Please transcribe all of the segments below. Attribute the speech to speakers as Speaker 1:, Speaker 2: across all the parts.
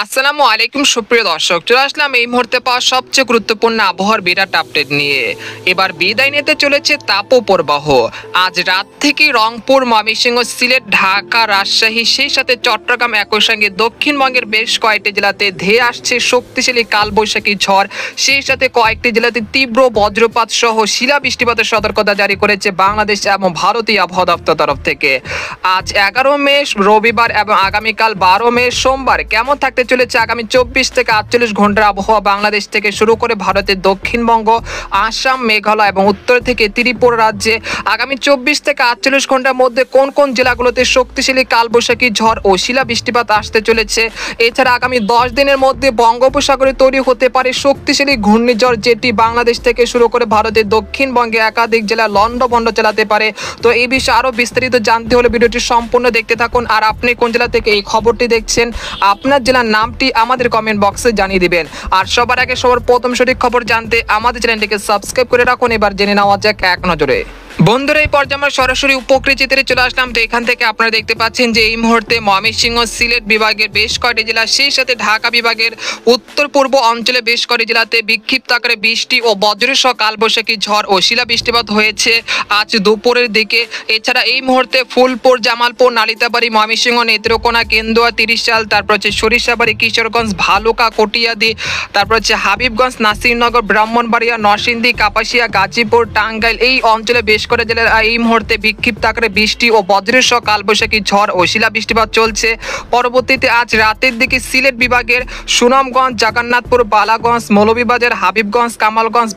Speaker 1: আসসালামু আলাইকুম সুপ্রিয় দর্শক, চলে আসলাম এই মুহূর্তে পাওয়া সবচেয়ে গুরুত্বপূর্ণ আবহাওয়ার বিরাট আপডেট নিয়ে। এবার বিদায় নিতে চলেছে তাপপ্রবাহ। আজ রাত থেকে রংপুর, ময়মনসিংহ, সিলেট, ঢাকা, রাজশাহী, সেই সাথে চট্টগ্রাম, একই সঙ্গে দক্ষিণবঙ্গের বেশ কয়েকটি জেলাতে ধেয়ে আসছে শক্তিশালী কালবৈশাখী ঝড়। সেই সাথে কয়েকটি জেলাতে তীব্র বজ্রপাত সহ শিলা বৃষ্টিপাতের সতর্কতা জারি করেছে বাংলাদেশ এবং ভারতীয় আবহাওয়া দপ্তর তরফ থেকে। আজ 11 মে রবিবার এবং আগামীকাল 12 মে সোমবার কেমন থাকতে চলেছে আগামী 24 থেকে 48 ঘন্টার আবহাওয়া বাংলাদেশ থেকে শুরু করে ভারতের দক্ষিণবঙ্গ, আসাম, মেঘালয় এবং উত্তর থেকে ত্রিপুরা রাজ্যে আগামী 24 থেকে 48 ঘন্টার মধ্যে কোন কোন জেলাগুলোতে শক্তিশালী কালবৈশাখী ঝড় ও শিলা বৃষ্টিপাত আসতে চলেছে। এছাড়া আগামী 10 দিনের মধ্যে বঙ্গোপসাগরে তৈরি হতে পারে শক্তিশালী ঘূর্ণিঝড়, যেটি বাংলাদেশ থেকে শুরু করে ভারতের দক্ষিণবঙ্গে একাধিক জেলা লন্ডভন্ড চালাতে পারে। তো এই বিষয়ে আরো বিস্তারিত জানতে হলে ভিডিওটি সম্পূর্ণ দেখতে থাকুন। আর আপনি কোন জেলা থেকে এই খবরটি দেখছেন, আপনার জেলার নামটি আমাদের কমেন্ট বক্সে জানিয়ে দিবেন। আর সবার আগে সবার প্রথম সঠিক খবর জানতে আমাদের চ্যানেলটিকে সাবস্ক্রাইব করে রাখুন। এবার জেনে নেওয়া যাক এক নজরে। বন্ধুরা, এই পর্যায়ে আমরা সরাসরি উপকৃতিতে চলে আসলাম। তো এখান থেকে আপনারা দেখতে পাচ্ছেন যে এই মুহূর্তে ময়মনসিংহ, সিলেট বিভাগের বেশ কয়েকটি জেলা, সেই সাথে ঢাকা বিভাগের উত্তর পূর্ব অঞ্চলে বেশ কয়েকটি জেলাতে বিক্ষিপ্ত আকারে বৃষ্টি ও বজ্রসহ কালবৈশাখী ঝড় ও শিলা বৃষ্টিপাত হয়েছে আজ দুপুরের দিকে। এছাড়া এই মুহূর্তে ফুলপুর, জামালপুর, নালিতাবাড়ি, ময়মনসিংহ, নেত্রকোনা, কেন্দুয়া, তিরিশাল, তারপর হচ্ছে সরিষাবাড়ি, কিশোরগঞ্জ, ভালুকা, কটিয়াদি, তারপর হচ্ছে হাবিবগঞ্জ, নাসিরনগর, ব্রাহ্মণবাড়িয়া, নরসিংদী, কাপাসিয়া, গাজীপুর, টাঙ্গাইল, এই অঞ্চলে বেশ করে জেলার এই মুহূর্তে বিক্ষিপ্ত আকারে বৃষ্টি ও বজ্রসহ কালবৈশাখী ঝড় ও শিলা বৃষ্টিপাত চলছে। পরবর্তীতে আজ রাতের দিকে সিলেট বিভাগের সুনামগঞ্জ, জগন্নাথপুর, বালাগঞ্জ, মৌলভীবাজার, হাবিবগঞ্জ, কামালগঞ্জ,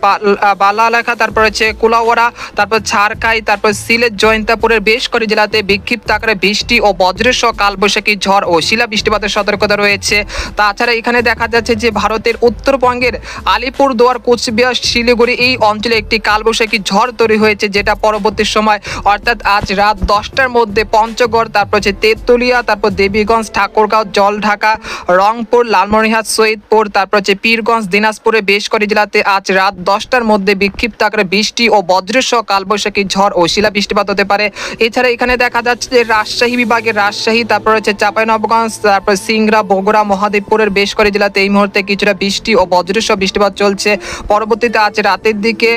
Speaker 1: বালালেখা, তারপর হচ্ছে কুলাওয়াড়া, তারপর ছারখাই, তারপর সিলেট, জয়ন্তাপুরের বেশ কয়েকটি জেলাতে বিক্ষিপ্ত আকারে বৃষ্টি ও বজ্রসহ কালবৈশাখী ঝড় ও শিলা বৃষ্টিপাতের সতর্কতা রয়েছে। তাছাড়া এখানে দেখা যাচ্ছে যে ভারতের উত্তরবঙ্গের আলিপুরদুয়ার, কোচবিহার, শিলিগুড়ি এই অঞ্চলে একটি কালবৈশাখী ঝড় তৈরি হয়েছে, যেটা পরবর্তী সময় অর্থাৎ আজ রাত 10টার মধ্যে পঞ্চগড়, তারপর হচ্ছে তেঁতুলিয়া, তারপর দেবীগঞ্জ, ঠাকুরগাঁও, জলঢাকা, রংপুর, লালমনিরহাট, সৈয়দপুর, তারপর হচ্ছে পীরগঞ্জ, দিনাজপুরে বেশ কয়েকটি জেলাতে আজ রাত 10টার মধ্যে বিক্ষিপ্ত আকারে বৃষ্টি ও বজ্রসহ কালবৈশাখী ঝড় ও শিলা বৃষ্টিপাত হতে পারে। এছাড়া এখানে দেখা যাচ্ছে যে রাজশাহী বিভাগের রাজশাহী, তারপর হচ্ছে চাঁপাইনবাবগঞ্জ, তারপর সিংড়া, বগুড়া, মহাদেবপুরের বেশ কয়েকটি জেলাতে এই মুহূর্তে কিছুটা বৃষ্টি ও বজ্রসহ বৃষ্টিপাত চলছে। পরবর্তীতে আজ রাতের দিকে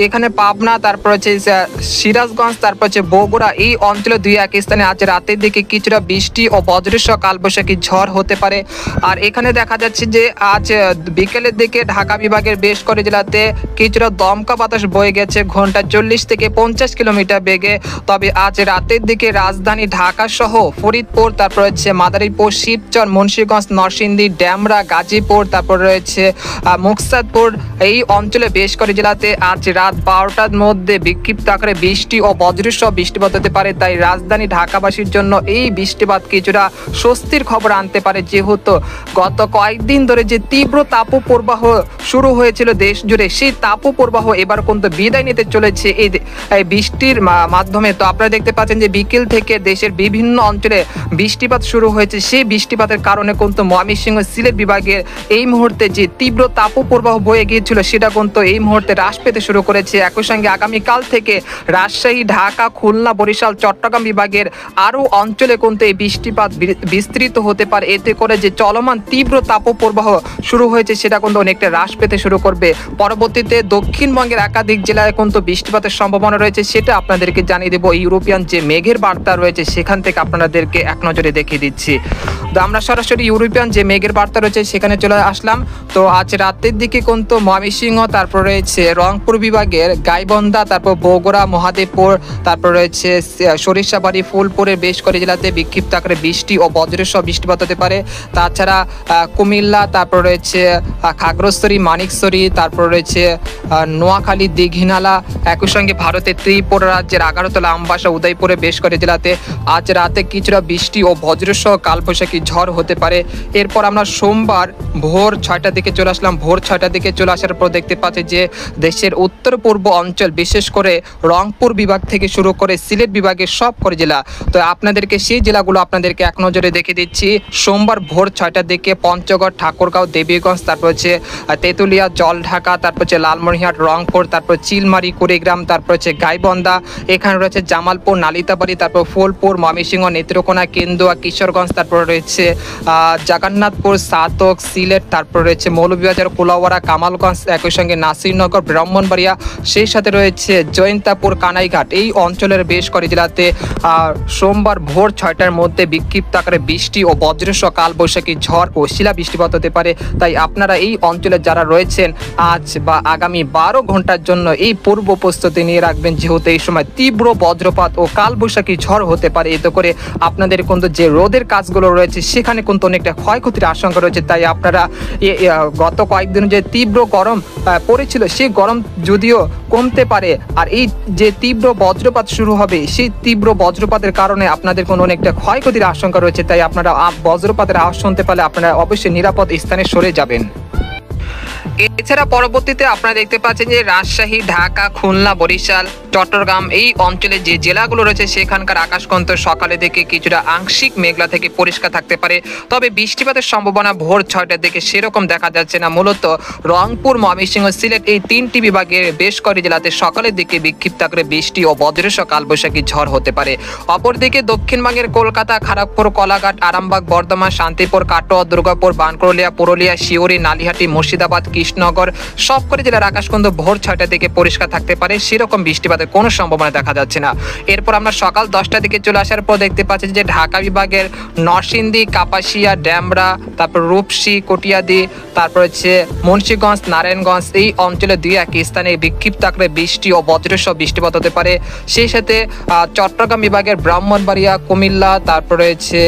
Speaker 1: এখানে পাবনা, তারপর হচ্ছে সিরাজগঞ্জ, তারপর হচ্ছে বগুড়া এই অঞ্চলে দুই এক স্থানে আজ রাতের দিকে কিছুটা বৃষ্টি ও বজ্রসহ কালবৈশাখী ঝড় হতে পারে। আর এখানে দেখা যাচ্ছে যে আজ বিকেলের দিকে ঢাকা বিভাগের বেশ কয়েকটি জেলাতে কিছুটা দমকা বাতাস বয়ে গেছে ঘন্টা 40 থেকে 50 কিলোমিটার বেগে। তবে আজ রাতের দিকে রাজধানী ঢাকা সহ ফরিদপুর, তারপর হচ্ছে মাদারীপুর, শিবচর, মুন্সিগঞ্জ, নরসিংদী, ড্যামরা, গাজীপুর, তারপর রয়েছে মুকসাদপুর এই অঞ্চলে বেশ কয়েকটি জেলাতে আজ রাত 12টার মধ্যে বিক্ষিপ্ত আকারে বৃষ্টি ও বজ্রসহ বৃষ্টিপাত হতে পারে। তাই রাজধানী ঢাকাবাসীর জন্য এই বৃষ্টিপাত কিছুটা স্বস্তির খবর আনতে পারে, যেহেতু গত কয়েকদিন ধরে যে তীব্র তাপপ্রবাহ শুরু হয়েছিল দেশ জুড়ে, সেই তাপপ্রবাহ এবার কিন্তু বিদায় নিতে চলেছে এই বৃষ্টির মাধ্যমে। তো আপনারা দেখতে পাচ্ছেন যে বিকেল থেকে দেশের বিভিন্ন অঞ্চলে বৃষ্টিপাত শুরু হয়েছে। সেই বৃষ্টিপাতের কারণে কিন্তু ময়মনসিংহ, সিলেট বিভাগের এই মুহূর্তে যে তীব্র তাপপ্রবাহ বয়ে গিয়েছিল সেটা কিন্তু এই মুহূর্তে হ্রাস পেতে শুরু করেছে। একই সঙ্গে আগামীকাল থেকে রাজশাহী, ঢাকা, খুলনা, বরিশাল, চট্টগ্রাম বিভাগের আরও অঞ্চলে কিন্তু এই বৃষ্টিপাত বিস্তৃত হতে পারে। এতে করে যে চলমান তীব্র তাপপ্রবাহ শুরু হয়েছে সেটা কিন্তু অনেকটা হ্রাস পেতে শুরু করবে। পরবর্তীতে দক্ষিণবঙ্গের একাধিক জেলায় কিন্তু বৃষ্টিপাতের সম্ভাবনা রয়েছে, সেটা আপনাদেরকে জানিয়ে দেবো। ইউরোপিয়ান যে মেঘের বার্তা রয়েছে সেখান থেকে আপনাদেরকে এক নজরে দেখিয়ে দিচ্ছি। তো আমরা সরাসরি ইউরোপিয়ান যে মেঘের বার্তা রয়েছে সেখানে চলে আসলাম। তো আজ রাতের দিকে কিন্তু ময়মনসিংহ, তারপর রয়েছে রংপুর বিভাগের গাইবান্ধা, তারপর বগুড়া, মহাদেবপুর, তারপর রয়েছে সরিষাবাড়ি, ফুলপুরের বেশ কয়েকটি জেলাতে বিক্ষিপ্ত আকারে বৃষ্টি ও বজ্রসহ বৃষ্টিপাত হতে পারে। তাছাড়া কুমিল্লা, তারপর রয়েছে খাগড়াছড়ি, মানিকছড়ি, তারপর রয়েছে নোয়াখালী, দীঘিনালা, একই সঙ্গে ভারতের ত্রিপুরা রাজ্যের আগারতলা, আমবাসা, উদয়পুরে বেশ কয়েকটি জেলাতে আজ রাতে কিছুটা বৃষ্টি ও বজ্রসহ কালবৈশাখী ঝড় হতে পারে। এরপর আমরা সোমবার ভোর 6টার দিকে চলে আসলাম। ভোর 6টার দিকে চলে আসার পর দেখতে পাচ্ছি যে দেশের উত্তর পূর্ব অঞ্চল, বিশেষ করে করে রংপুর বিভাগ থেকে শুরু করে সিলেট বিভাগের সবকটি জেলা। তো আপনাদেরকে সেই জেলাগুলো আপনাদেরকে এক নজরে দেখে দিচ্ছি। সোমবার ভোর 6টার দিকে পঞ্চগড়, ঠাকুরগাঁও, দেবীগঞ্জ, তারপর হচ্ছে তেঁতুলিয়া, জলঢাকা, তারপর হচ্ছে লালমনিরহাট, রংপুর, তারপর চিলমারি, কুড়িগ্রাম, তারপর হচ্ছে গাইবন্ধা, এখানে রয়েছে জামালপুর, নালিতাবাড়ি, তারপর ফুলপুর, ময়মনসিংহ, নেত্রকোনা, কেন্দুয়া, কিশোরগঞ্জ, তারপর রয়েছে জগন্নাথপুর, সাতক, সিলেট, তারপর রয়েছে মৌলভীবাজার, কুলাউড়া, কামালগঞ্জ, একই সঙ্গে নাসিরনগর, ব্রাহ্মণবাড়িয়া, সেই সাথে রয়েছে জয়ন্তাপুর, কানাইঘাট। এই অঞ্চলের বেশ কয়েকটি জেলাতে সোমবার ভোর 6টার মধ্যে বিক্ষিপ্ত আকারে বৃষ্টি ও বজ্রসহ কালবৈশাখী ঝড় ও শিলা বৃষ্টিপাত হতে পারে। তাই আপনারা এই অঞ্চলে যারা রয়েছেন আজ বা আগামী 12 ঘন্টার জন্য এই পূর্ব প্রস্তুতি নিয়ে রাখবেন, যেহেতু এই সময় তীব্র বজ্রপাত ও কালবৈশাখী ঝড় হতে পারে। এতে করে আপনাদের কিন্তু যে রোদের কাজগুলো রয়েছে সেখানে কিন্তু অনেকটা ক্ষয়ক্ষতির আশঙ্কা রয়েছে। তাই আপনারা গত কয়েকদিন যে তীব্র গরম পড়েছিল সেই গরম যদিও কমতে পারে, আর এই যে তীব্র বজ্রপাত শুরু হবে সেই তীব্র বজ্রপাতের কারণে আপনাদের কোনো অনেকটা ক্ষয়ক্ষতির আশঙ্কা রয়েছে। তাই আপনারা বজ্রপাতের আওয়াজ শুনতে পারলে আপনারা অবশ্যই নিরাপদ স্থানে সরে যাবেন। এছাড়া পরবর্তীতে আপনারা দেখতে পাচ্ছেন যে রাজশাহী, ঢাকা, খুলনা, বরিশাল, চট্টগ্রাম এই অঞ্চলে যে জেলাগুলো রয়েছে সেখানকার আকাশ কিন্তু সকালে থেকে কিছুটা আংশিক মেঘলা থেকে পরিষ্কার থাকতে পারে। তবে বৃষ্টিপাতের সম্ভাবনা ভোর 6টার দিকে সেরকম দেখা যাচ্ছে না। মূলত রংপুর, ময়মনসিংহ, সিলেট এই 3টি বিভাগের বেশ কয়েকটি জেলাতে সকালের দিকে বিক্ষিপ্ত আকারে বৃষ্টি ও বজ্রসহ কালবৈশাখী ঝড় হতে পারে। অপরদিকে দক্ষিণবঙ্গের কলকাতা, খড়গপুর, কলাঘাট, আরামবাগ, বর্ধমান, শান্তিপুর, কাটোয়া, দুর্গাপুর, বানকুড়িয়া, পুরুলিয়া, শিউরি, নালিহাটি, মুর্শিদাবাদ, কৃষ্ণনগর সবকটি জেলার আকাশ কিন্তু ভোর 6টার দিকে পরিষ্কার থাকতে পারে। সেরকম বৃষ্টিপাতের কোনো সম্ভাবনা দেখা যাচ্ছে না। এরপর আমরা সকাল 10টার দিকে চলে আসার পর দেখতে পাচ্ছি যে ঢাকা বিভাগের নরসিংদী, কাপাসিয়া, ড্যামরা, তারপর রূপসী, কটিয়াদি, তারপর হচ্ছে মুন্সিগঞ্জ, নারায়ণগঞ্জ এই অঞ্চলে 2-1 স্থানে বিক্ষিপ্ত আকারে বৃষ্টি ও বজ্রসহ বৃষ্টিপাত হতে পারে। সেই সাথে চট্টগ্রাম বিভাগের ব্রাহ্মণবাড়িয়া, কুমিল্লা, তারপর রয়েছে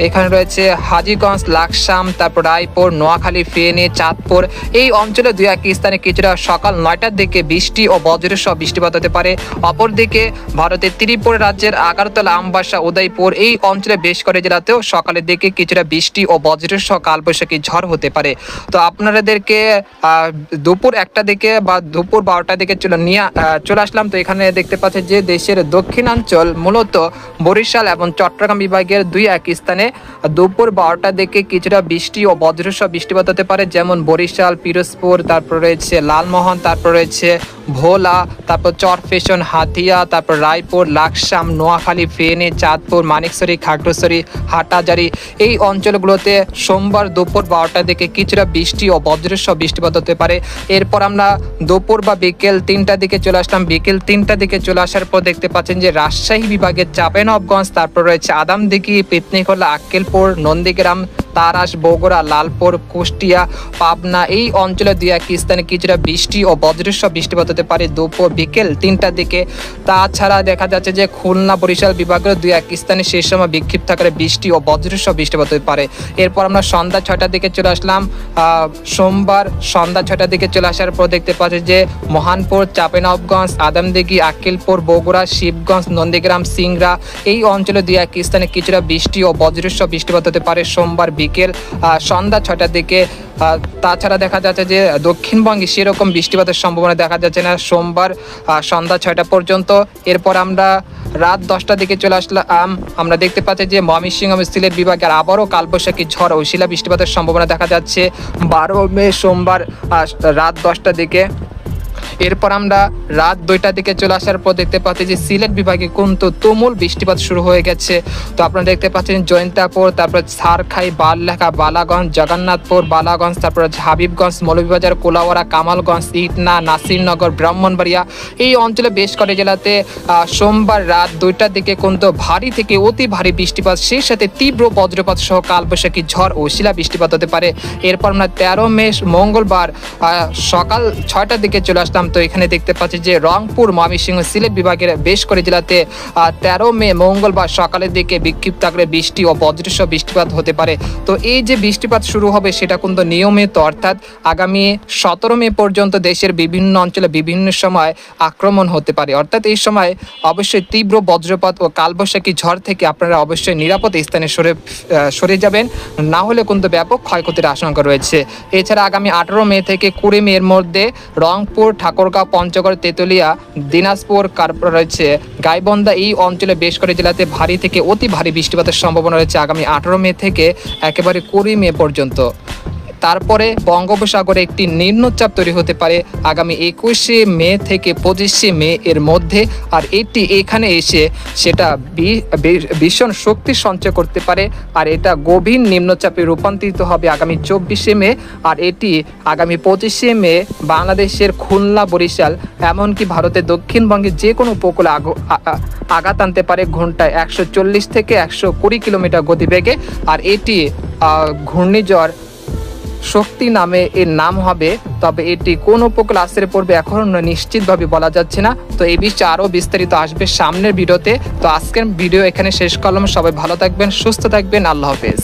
Speaker 1: এখানে রয়েছে হাজীগঞ্জ, লাকসাম, তারপর রায়পুর, নোয়াখালী, ফেনী, চাঁদপুর এই অঞ্চলে 2-1 স্থানে কিছুটা সকাল 9টার দিকে বৃষ্টি ও বজ্রসহ বৃষ্টিপাত হতে পারে। অপরদিকে ভারতের ত্রিপুরা রাজ্যের আগারতলা, আমবাসা, উদয়পুর এই অঞ্চলে বেশ কয়েকটি জেলাতেও সকালের দিকে কিছুটা বৃষ্টি ও বজ্রসহ কালবৈশাখী ঝড় হতে পারে। তো আপনাদেরকে দুপুর 1টার দিকে বা দুপুর 12টার দিকে চলে আসলাম। তো এখানে দেখতে পাচ্ছি যে দেশের দক্ষিণাঞ্চল মূলত বরিশাল এবং চট্টগ্রাম বিভাগের 2-1 স্থানে দুপুর 12টার দিকে কিছুটা বৃষ্টি ও বজ্রসহ বৃষ্টিপাত হতে পারে, যেমন বরিশাল, পিরোজপুর, তারপর রয়েছে লালমোহন, তারপর রয়েছে ভোলা, তারপর চরফেশন, হাতিয়া, তারপর রায়পুর, লাকসাম, নোয়াখালী, ফেনী, চাঁদপুর, মানিকছড়ি, খাগড়াছড়ি, হাটহাজারী এই অঞ্চলগুলোতে সোমবার দুপুর 12টার দিকে কিছুটা বৃষ্টি ও বজ্রসহ বৃষ্টিপাত হতে পারে। এরপর আমরা দুপুর বা বিকেল 3টার দিকে চলে আসলাম। বিকেল 3টার দিকে চলে আসার পর দেখতে পাচ্ছেন যে রাজশাহী বিভাগের চাঁপাইনবাবগঞ্জ, তারপর রয়েছে আদামদিঘি, পেতনিখোলা, আক্কেলপুর, নন্দীগ্রাম, তারাস, বগুড়া, লালপুর, কুষ্টিয়া, পাবনা এই অঞ্চলে 2-1 স্থানে কিছুটা বৃষ্টি ও বজ্রসহ বৃষ্টিপাত হতে পারে বিকেল 3টার দিকে। তাছাড়া দেখা যাচ্ছে যে খুলনা, বরিশাল বিভাগের 2-1 স্থানে সেই সময় বিক্ষিপ্ত আকারে বৃষ্টি ও বজ্রসহ বৃষ্টিপাত হতে পারে। এরপর আমরা সন্ধ্যা 6টার দিকে চলে আসলাম। সোমবার সন্ধ্যা 6টার দিকে চলে আসার পর দেখতে পাচ্ছি যে মহানপুর, চাঁপাইনবাবগঞ্জ, আদামদিঘি, আক্কেলপুর, বগুড়া, শিবগঞ্জ, নন্দীগ্রাম, সিংড়া এই অঞ্চলে 2-1 স্থানে কিছুটা বৃষ্টি ও বজ্রসহ বৃষ্টিপাত হতে পারে সোমবার বিকেল সন্ধ্যা 6টার দিকে। তাছাড়া দেখা যাচ্ছে যে দক্ষিণবঙ্গে সেরকম বৃষ্টিপাতের সম্ভাবনা দেখা যাচ্ছে না সোমবার সন্ধ্যা 6টা পর্যন্ত। এরপর আমরা রাত 10টার দিকে চলে আসলাম। আমরা দেখতে পাচ্ছি যে ময়মনসিংহ এবং সিলেট বিভাগের আবারও কালবৈশাখী ঝড় ও শিলা বৃষ্টিপাতের সম্ভাবনা দেখা যাচ্ছে 12 মে সোমবার রাত 10টার দিকে। এরপর আমরা রাত 2টার দিকে চলে আসার পর দেখতে পাচ্ছি যে সিলেট বিভাগে কিন্তু তুমুল বৃষ্টিপাত শুরু হয়ে গেছে। তো আপনারা দেখতে পাচ্ছেন জয়ন্তাপুর, তারপর সারখাই, বাললেখা, বালাগঞ্জ, জগন্নাথপুর, বালাগঞ্জ, তারপর হাবিবগঞ্জ, মৌলভীবাজার, কুলাউড়া, কামালগঞ্জ, ইটনা, নাসিরনগর, ব্রাহ্মণবাড়িয়া এই অঞ্চলে বেশ কয়েকটি জেলাতে সোমবার রাত 2টার দিকে কিন্তু ভারী থেকে অতি ভারী বৃষ্টিপাত, সেই সাথে তীব্র বজ্রপাত সহ কালবৈশাখী ঝড় ও শিলা বৃষ্টিপাত হতে পারে। এরপর আমরা 13 মে মঙ্গলবার সকাল 6টার দিকে চলে আসলাম। তো এখানে দেখতে পাচ্ছি যে রংপুর, ময়মনসিংহ, সিলেট বিভাগের বেশ কয়েকটি জেলাতে 13 মে মঙ্গলবার সকালের দিকে বিক্ষিপ্ত আকারে বৃষ্টি ও বজ্রসহ বৃষ্টিপাত হতে পারে। তো এই যে বৃষ্টিপাত শুরু হবে সেটা কিন্তু নিয়মিত, অর্থাৎ আগামী 17 মে পর্যন্ত দেশের বিভিন্ন অঞ্চলে বিভিন্ন সময় আক্রমণ হতে পারে। অর্থাৎ এই সময় অবশ্যই তীব্র বজ্রপাত ও কালবৈশাখী ঝড় থেকে আপনারা অবশ্যই নিরাপদ স্থানে সরে যাবেন, না হলে কিন্তু ব্যাপক ক্ষয়ক্ষতির আশঙ্কা রয়েছে। এছাড়া আগামী 18 মে থেকে 20 মে এর মধ্যে রংপুর, ঠাকুরগাঁও, পঞ্চগড়, তেঁতুলিয়া, দিনাজপুর রয়েছে গাইবান্ধা। এই অঞ্চলে বেশ কয়েকটি জেলাতে ভারী থেকে অতি ভারী বৃষ্টিপাতের সম্ভাবনা রয়েছে আগামী 18 মে থেকে একেবারে 20 মে পর্যন্ত। তারপরে বঙ্গোপসাগরে একটি নিম্নচাপ তৈরি হতে পারে আগামী 21শে মে থেকে 25শে মে এর মধ্যে। আর এটি এখানে এসে সেটা ভীষণ শক্তি সঞ্চয় করতে পারে, আর এটা গভীর নিম্নচাপে রূপান্তরিত হবে আগামী 24শে মে। আর এটি আগামী 25শে মে বাংলাদেশের খুলনা, বরিশাল, এমনকি ভারতের দক্ষিণবঙ্গের যে কোনো উপকূলে আঘাত আনতে পারে ঘন্টায় 140 থেকে 120 কিলোমিটার গতিবেগে। আর এটি ঘূর্ণিঝড় শক্তি নামে এর নাম হবে, তবে এটি কোন উপকূলে আছড়ে পড়বে এখন নিশ্চিতভাবে বলা যাচ্ছে না। তো এই বিষয়ে আরও বিস্তারিত আসবে সামনের ভিডিওতে। তো আজকের ভিডিও এখানে শেষ করলাম। সবাই ভালো থাকবেন, সুস্থ থাকবেন, আল্লাহ হাফেজ।